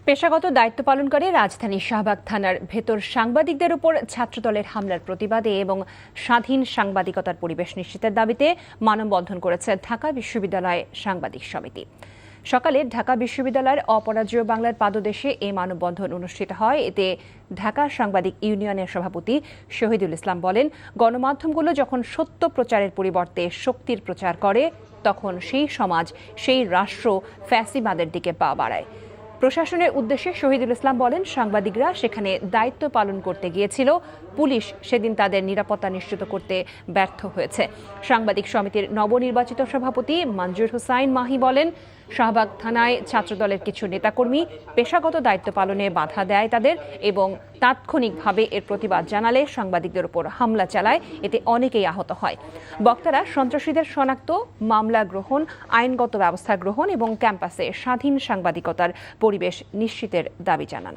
পেশাগত দায়িত্ব পালন করে রাজধানীর শাহবাগ থানার ভেতর সাংবাদিকদের উপর ছাত্রদলের হামলার প্রতিবাদে এবং স্বাধীন সাংবাদিকতার পরিবেশ নিশ্চিতের দাবিতে মানববন্ধন করেছে ঢাকা বিশ্ববিদ্যালয় সাংবাদিক সমিতি। সকালে ঢাকা বিশ্ববিদ্যালয়ের অপরাজেয় বাংলার পাদদেশে এই মানববন্ধন অনুষ্ঠিত হয়। এতে ঢাকা সাংবাদিক ইউনিয়নের সভাপতি শহীদুল ইসলাম বলেন, গণমাধ্যমগুলো যখন সত্য প্রচারের পরিবর্তে শক্তির প্রচার করে, তখন সেই সমাজ, সেই রাষ্ট্র ফ্যাসিবাদের দিকে পা বাড়ায়। প্রশাসনের উদ্দেশ্যে শহীদুল ইসলাম বলেন, সাংবাদিকরা সেখানে দায়িত্ব পালন করতে গিয়েছিল, পুলিশ সেদিন তাদের নিরাপত্তা নিশ্চিত করতে ব্যর্থ হয়েছে। সাংবাদিক সমিতির নবনির্বাচিত সভাপতি মঞ্জুর হুসাইন মাহি বলেন, শাহবাগ থানায় ছাত্রদলের কিছু নেতাকর্মী পেশাগত দায়িত্ব পালনে বাধা দেয় তাদের এবং তাৎক্ষণিকভাবে এর প্রতিবাদ জানালে সাংবাদিকদের উপর হামলা চালায়। এতে অনেকেই আহত হয়। বক্তারা সন্ত্রাসীদের শনাক্ত, মামলা গ্রহণ, আইনগত ব্যবস্থা গ্রহণ এবং ক্যাম্পাসে স্বাধীন সাংবাদিকতার পরিবেশ নিশ্চিতের দাবি জানান।